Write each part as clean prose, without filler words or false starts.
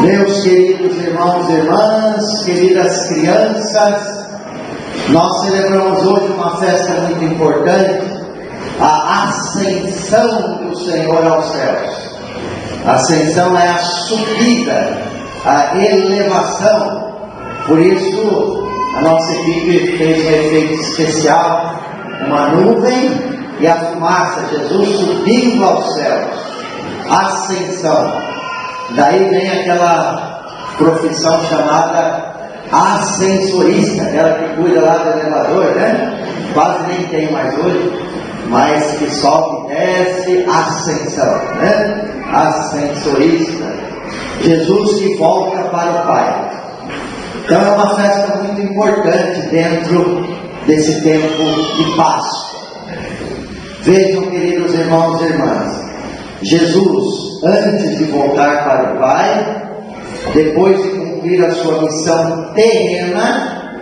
Meus queridos irmãos e irmãs, queridas crianças, nós celebramos hoje uma festa muito importante, a ascensão do Senhor aos céus. A ascensão é a subida, a elevação. Por isso, a nossa equipe fez um efeito especial, uma nuvem e a fumaça, Jesus subindo aos céus. Ascensão. Daí vem aquela profissão chamada ascensorista, aquela que cuida lá do elevador, né? Quase nem tem mais hoje, mas que sobe e desce, ascensão, né? Ascensorista. Jesus que volta para o Pai. Então é uma festa muito importante dentro desse tempo de Páscoa. Vejam, queridos irmãos e irmãs, Jesus, antes de voltar para o Pai, depois de cumprir a sua missão terrena,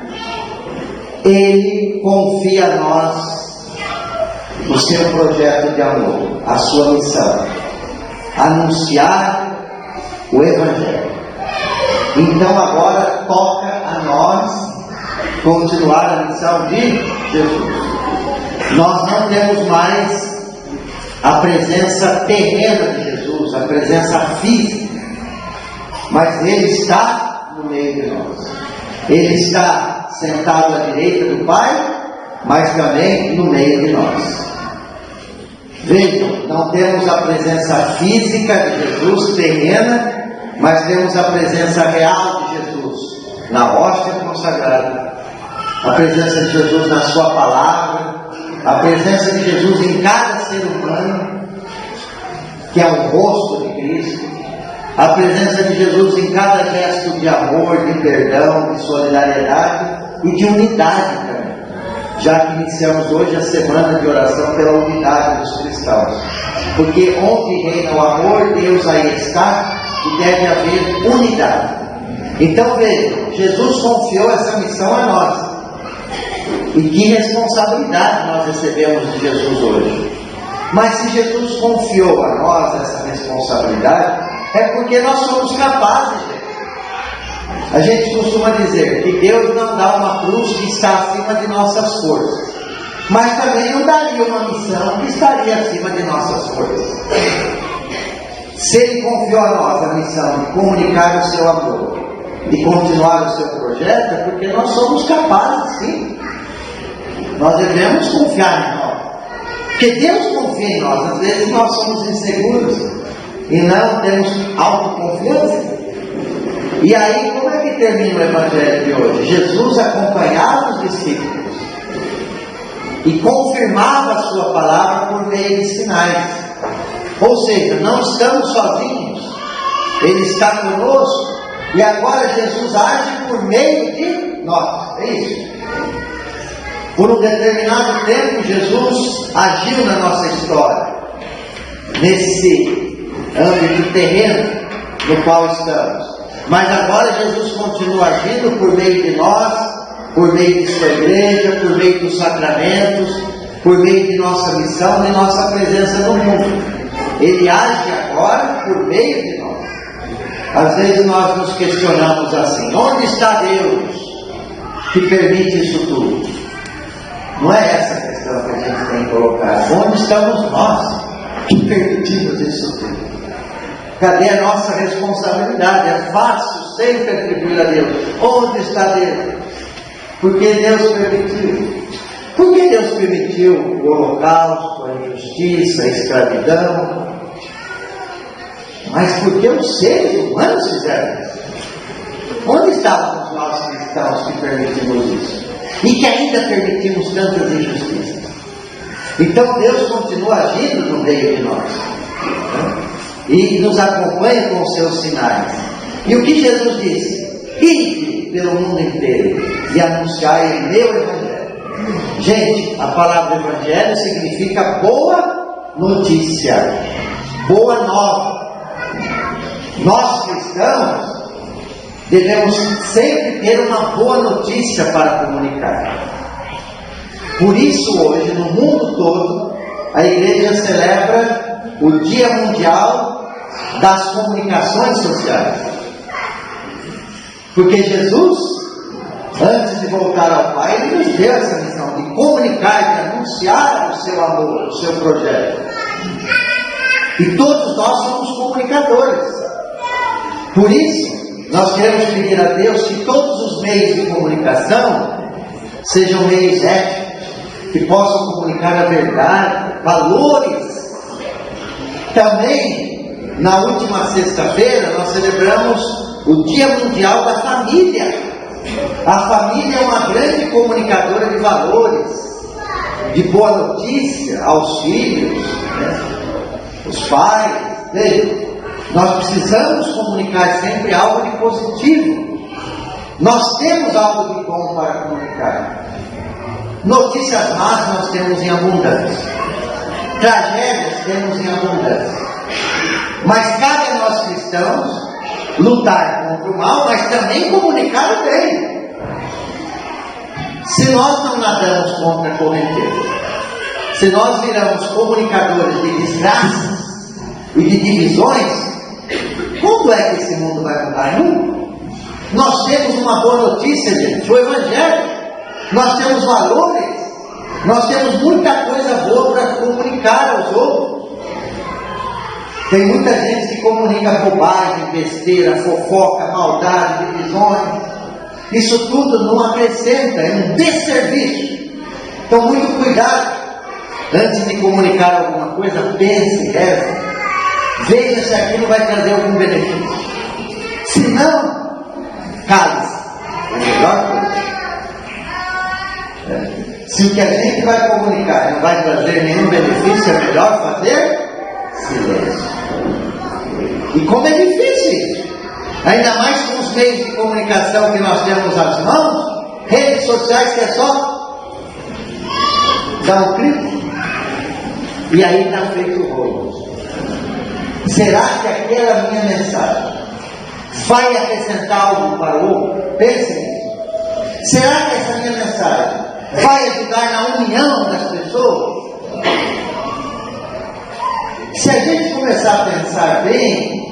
Ele confia a nós o seu projeto de amor, a sua missão, anunciar o Evangelho. Então agora toca a nós continuar a missão de Jesus. Nós não temos mais a presença terrena de Jesus, a presença física, mas Ele está no meio de nós. Ele está sentado à direita do Pai, mas também no meio de nós. Vejam, não temos a presença física de Jesus terrena, mas temos a presença real de Jesus na hóstia consagrada, a presença de Jesus na sua palavra, a presença de Jesus em cada ser humano, que é o rosto de Cristo, a presença de Jesus em cada gesto de amor, de perdão, de solidariedade e de unidade também, já que iniciamos hoje a semana de oração pela unidade dos cristãos, porque onde reina o amor, Deus aí está e deve haver unidade. Então vejam, Jesus confiou essa missão a nós. E que responsabilidade nós recebemos de Jesus hoje. Mas se Jesus confiou a nós essa responsabilidade, é porque nós somos capazes. A gente costuma dizer que Deus não dá uma cruz que está acima de nossas forças, mas também não daria uma missão que estaria acima de nossas forças. Se Ele confiou a nós a missão de comunicar o seu amor, de continuar o seu projeto, é porque nós somos capazes, sim. Nós devemos confiar em nós, porque Deus confia em nós. Às vezes nós somos inseguros e não temos autoconfiança. E aí, como é que termina o Evangelho de hoje? Jesus acompanhava os discípulos e confirmava a sua palavra por meio de sinais. Ou seja, não estamos sozinhos, Ele está conosco e agora Jesus age por meio de nós. É isso. Por um determinado tempo, Jesus agiu na nossa história, nesse âmbito terreno no qual estamos. Mas agora Jesus continua agindo por meio de nós, por meio de sua igreja, por meio dos sacramentos, por meio de nossa missão e nossa presença no mundo. Ele age agora por meio de nós. Às vezes nós nos questionamos assim: onde está Deus que permite isso tudo? Não é essa a questão que a gente tem que colocar. Onde estamos nós que permitimos isso tudo? Cadê a nossa responsabilidade? É fácil sempre atribuir a Deus. Onde está Deus? Porque Deus permitiu. Por que Deus permitiu o holocausto, a injustiça, a escravidão? Mas porque os seres humanos fizeram isso. Onde estavam nós cristãos que permitimos isso? E que ainda permitimos tantas injustiças? Então Deus continua agindo no meio de nós, né? E nos acompanha com os seus sinais. E o que Jesus disse? Ide pelo mundo inteiro e anunciai o meu Evangelho. Gente, a palavra Evangelho significa boa notícia, boa nova. Nós cristãos devemos sempre ter uma boa notícia para comunicar. Por isso hoje, no mundo todo, a igreja celebra o Dia Mundial das comunicações sociais. Porque Jesus, antes de voltar ao Pai, Ele nos deu essa missão de comunicar, de anunciar o seu amor, o seu projeto. E todos nós somos comunicadores. Por isso, nós queremos pedir a Deus que todos os meios de comunicação sejam meios éticos, que possam comunicar a verdade, valores. Também, na última sexta-feira, nós celebramos o Dia Mundial da Família. A família é uma grande comunicadora de valores, de boa notícia aos filhos, né? Os pais. Nós precisamos comunicar sempre algo de positivo. Nós temos algo de bom para comunicar. Notícias más nós temos em abundância. Tragédias temos em abundância. Mas cabe a nós cristãos lutar contra o mal, mas também comunicar o bem. Se nós não nadamos contra a correnteza, se nós viramos comunicadores de desgraças e de divisões, quando é que esse mundo vai mudar? Nunca. Nós temos uma boa notícia, gente, o Evangelho. Nós temos valores, nós temos muita coisa boa para comunicar aos outros. Tem muita gente que comunica bobagem, besteira, fofoca, maldade, divisões. Isso tudo não acrescenta, é um desserviço. Então, muito cuidado. Antes de comunicar alguma coisa, pense, reze. Veja se aquilo vai trazer algum benefício. Se não, cale-se. É a melhor coisa. Se o que a gente vai comunicar não vai trazer nenhum benefício, é melhor fazer silêncio. E como é difícil isso, ainda mais com os meios de comunicação que nós temos às mãos, redes sociais que é só dar um clique e aí está feito o rolo. Será que aquela minha mensagem vai acrescentar algo para o outro? Pense nisso. Será que essa minha mensagem vai ajudar na união das pessoas? Se a gente começar a pensar bem,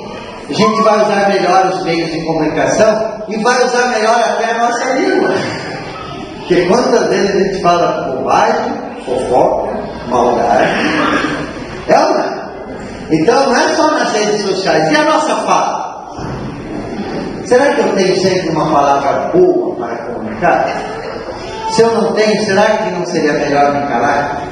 a gente vai usar melhor os meios de comunicação e vai usar melhor até a nossa língua. Porque quantas vezes a gente fala bobagem, fofoca, maldade, é ou não é? Então não é só nas redes sociais. E a nossa fala? Será que eu tenho sempre uma palavra boa para comunicar? Se eu não tenho, será que não seria melhor me calar?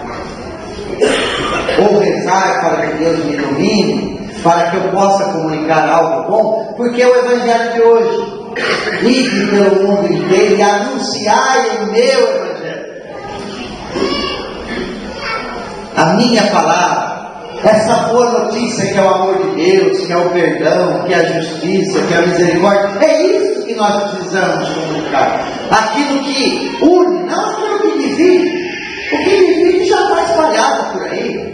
Ou rezar para que Deus me ilumine, para que eu possa comunicar algo bom? Porque é o Evangelho de hoje. Ide pelo mundo inteiro e anunciai o meu Evangelho. A minha palavra, essa boa notícia que é o amor de Deus, que é o perdão, que é a justiça, que é a misericórdia, é isso que nós precisamos comunicar. Aquilo que une, não aquilo que divide. O que divide já está espalhado por aí.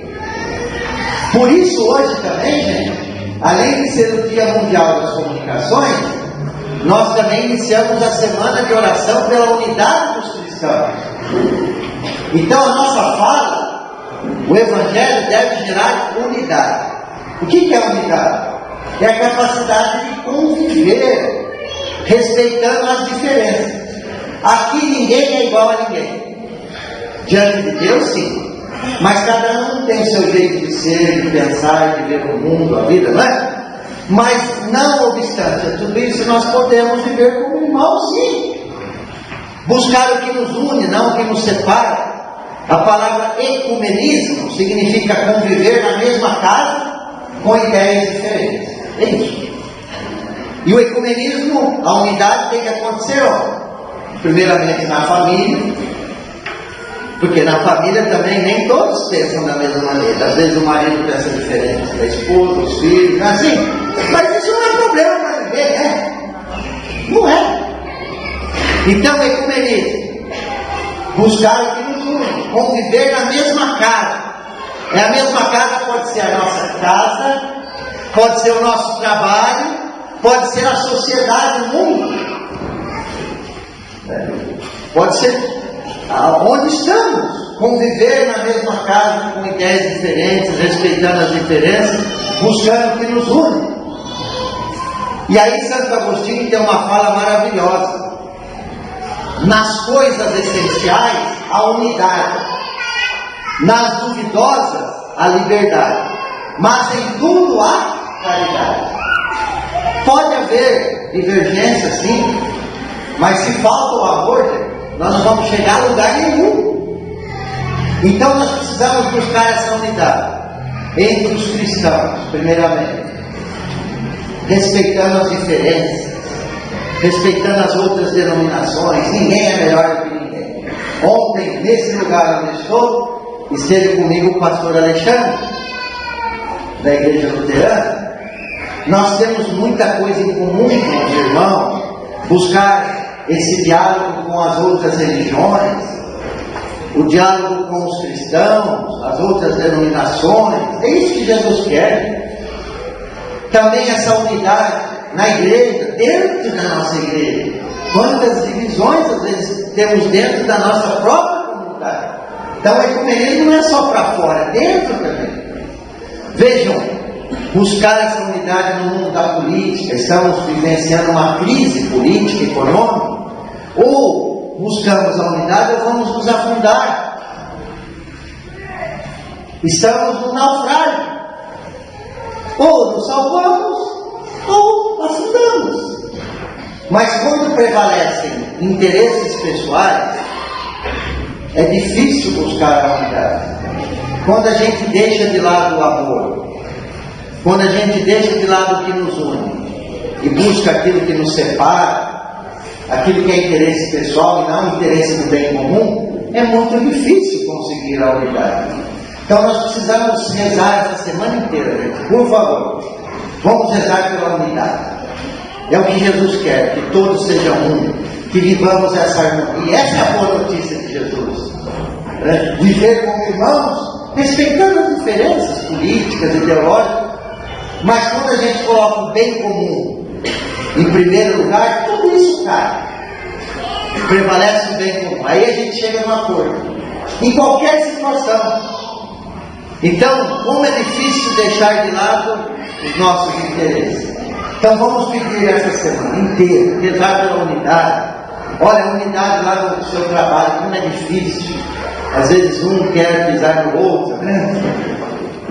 Por isso hoje também, gente, além de ser o Dia Mundial das Comunicações, nós também iniciamos a semana de oração pela unidade dos cristãos. Então a nossa fala, o Evangelho deve gerar unidade. O que é unidade? É a capacidade de conviver, respeitando as diferenças. Aqui ninguém é igual a ninguém. Diante de Deus, sim. Mas cada um tem o seu jeito de ser, de pensar, de ver o mundo, a vida, não é? Mas, não obstante a tudo isso, nós podemos viver como irmãos, sim. Buscar o que nos une, não o que nos separa. A palavra ecumenismo significa conviver na mesma casa com ideias diferentes. É isso. E o ecumenismo, a unidade tem que acontecer, primeiramente na família. Porque na família também nem todos pensam da mesma maneira. Às vezes o marido pensa diferente da esposa, os filhos, assim. Mas isso não é problema para viver, né? Não é. Então, ecumenismo, buscar o que nos une, conviver na mesma casa. É a mesma casa, pode ser a nossa casa, pode ser o nosso trabalho, pode ser a sociedade, o mundo. Pode ser onde estamos, conviver na mesma casa com ideias diferentes, respeitando as diferenças, buscando o que nos une. E aí Santo Agostinho tem uma fala maravilhosa. Nas coisas essenciais, a unidade. Nas duvidosas, a liberdade. Mas em tudo há caridade. Pode haver divergência, sim, mas se falta o amor, nós não vamos chegar a lugar nenhum. Então nós precisamos buscar essa unidade entre os cristãos, primeiramente, respeitando as diferenças, respeitando as outras denominações. Ninguém é melhor do que ninguém. Ontem, nesse lugar onde estou, esteve comigo o pastor Alexandre, da Igreja Luterana. Nós temos muita coisa em comum com os irmãos, buscar esse diálogo com as outras religiões, o diálogo com os cristãos, as outras denominações. É isso que Jesus quer. Também essa unidade na igreja, dentro da nossa igreja. Quantas divisões às vezes temos dentro da nossa própria comunidade. Então o ecumenismo não é só para fora, é dentro também. Vejam, buscar essa unidade no mundo da política. Estamos vivenciando uma crise política e econômica. Ou buscamos a unidade ou vamos nos afundar. Estamos no naufrágio. Ou nos salvamos ou afundamos. Mas quando prevalecem interesses pessoais, é difícil buscar a unidade. Quando a gente deixa de lado o amor, quando a gente deixa de lado o que nos une e busca aquilo que nos separa, aquilo que é interesse pessoal e não interesse do bem comum, é muito difícil conseguir a unidade. Então nós precisamos rezar essa semana inteira, gente. Por favor, vamos rezar pela unidade. É o que Jesus quer, que todos sejam um, que vivamos essa harmonia. Essa é a boa notícia de Jesus. Viver como irmãos, respeitando as diferenças políticas, ideológicas, mas quando a gente coloca o bem comum em primeiro lugar, tudo isso cai. Prevalece o bem comum. Aí a gente chega num acordo. Em qualquer situação. Então, como é difícil deixar de lado os nossos interesses. Então vamos pedir essa semana inteira, rezar pela unidade. Olha, a unidade lá no seu trabalho, como é difícil. Às vezes um quer pisar no outro, né?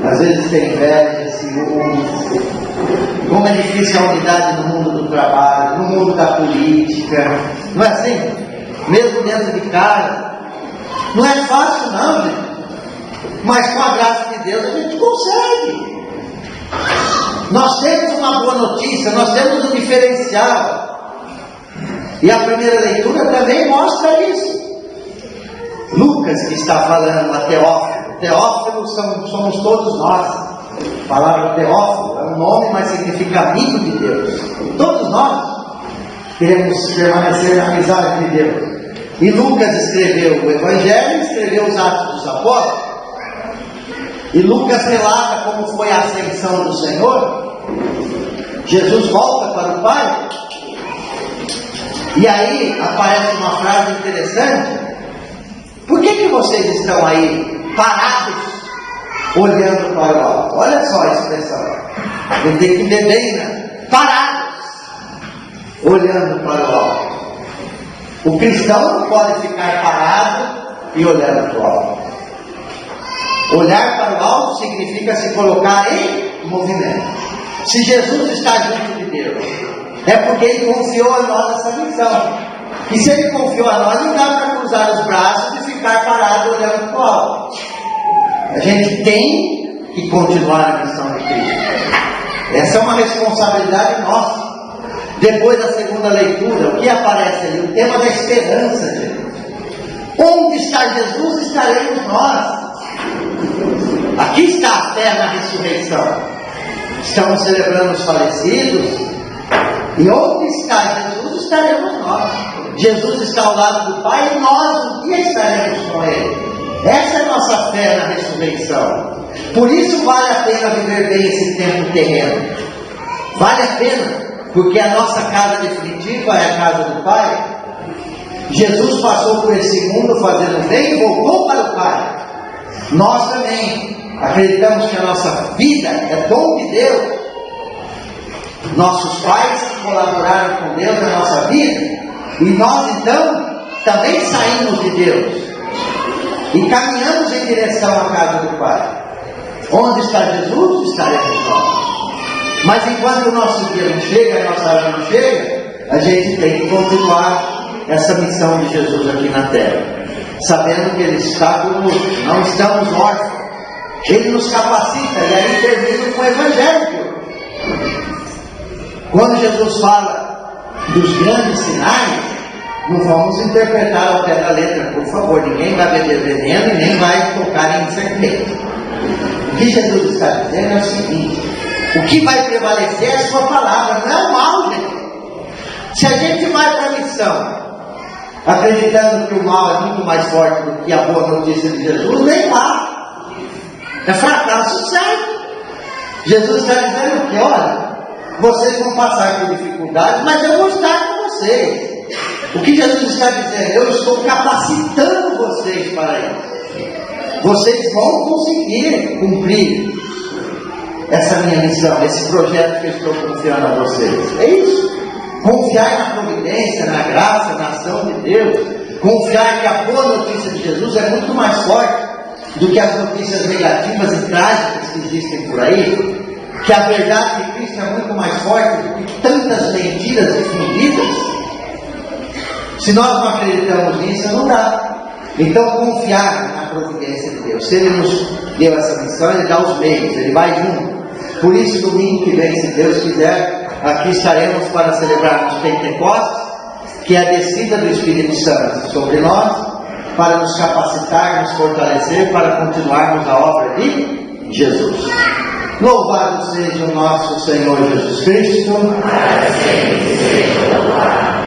Às vezes tem inveja, ciúmes. Como é difícil a unidade no mundo do trabalho, no mundo da política. Não é assim? Mesmo dentro de casa. Não é fácil não, gente. Mas com a graça de Deus a gente consegue. Nós temos uma boa notícia, nós temos um diferencial. E a primeira leitura também mostra isso. Lucas que está falando a Teófilo. Teófilo somos todos nós. A palavra Teófilo é um nome, mas significa amigo de Deus. Todos nós queremos permanecer na amizade de Deus. E Lucas escreveu o Evangelho, escreveu os Atos dos Apóstolos. E Lucas relata como foi a ascensão do Senhor. Jesus volta para o Pai. E aí aparece uma frase interessante. Por que vocês estão aí parados, olhando para o alto? Olha só a expressão. A gente tem que ver bem, né? Parados, olhando para o alto. O cristão não pode ficar parado e olhando para o alto. Olhar para o alto significa se colocar em movimento. Se Jesus está junto de Deus, é porque Ele confiou a nós essa missão. E se Ele confiou a nós, não dá para cruzar os braços e ficar parado olhando para o alto. A gente tem que continuar a missão de Cristo. Essa é uma responsabilidade nossa. Depois da segunda leitura, o que aparece ali? O tema da esperança, gente. Onde está Jesus, estaremos nós. Aqui está a fé na ressurreição. Estamos celebrando os falecidos. E onde está Jesus, estaremos nós. Jesus está ao lado do Pai e nós um dia estaremos com Ele. Essa é a nossa fé na ressurreição. Por isso vale a pena viver bem esse tempo terreno. Vale a pena, porque a nossa casa definitiva é a casa do Pai. Jesus passou por esse mundo fazendo bem e voltou para o Pai. Nós também acreditamos que a nossa vida é dom de Deus. Nossos pais colaboraram com Deus na nossa vida, e nós então também saímos de Deus e caminhamos em direção à casa do Pai. Onde está Jesus, estaremos nós. Mas enquanto o nosso dia não chega, a nossa hora não chega, a gente tem que continuar essa missão de Jesus aqui na terra, sabendo que Ele está conosco, não estamos órfãos. Ele nos capacita, e aí termina com o Evangelho. Quando Jesus fala dos grandes sinais, não vamos interpretar ao pé da letra, por favor. Ninguém vai beber veneno e nem vai tocar em serpente. O que Jesus está dizendo é o seguinte: o que vai prevalecer é a sua palavra, não é o mal, gente. Se a gente vai para a missão acreditando que o mal é muito mais forte do que a boa notícia de Jesus, nem lá. É fracasso certo. Jesus está dizendo que, olha, vocês vão passar por dificuldades, mas eu vou estar com vocês. O que Jesus está dizendo? Eu estou capacitando vocês para isso. Vocês vão conseguir cumprir essa minha missão, esse projeto que eu estou confiando a vocês. É isso. Confiar na providência, na graça, na ação de Deus. Confiar que a boa notícia de Jesus é muito mais forte do que as notícias negativas e trágicas que existem por aí. Que a verdade de Cristo é muito mais forte do que tantas mentiras difundidas. Se nós não acreditamos nisso, não dá. Então, confiar na providência de Deus. Se Ele nos deu essa missão, Ele dá os meios, Ele vai junto. Por isso, domingo que vem, se Deus quiser, aqui estaremos para celebrarmos Pentecostes, que é a descida do Espírito Santo sobre nós, para nos capacitar, nos fortalecer, para continuarmos a obra de Jesus. Louvado seja o nosso Senhor Jesus Cristo.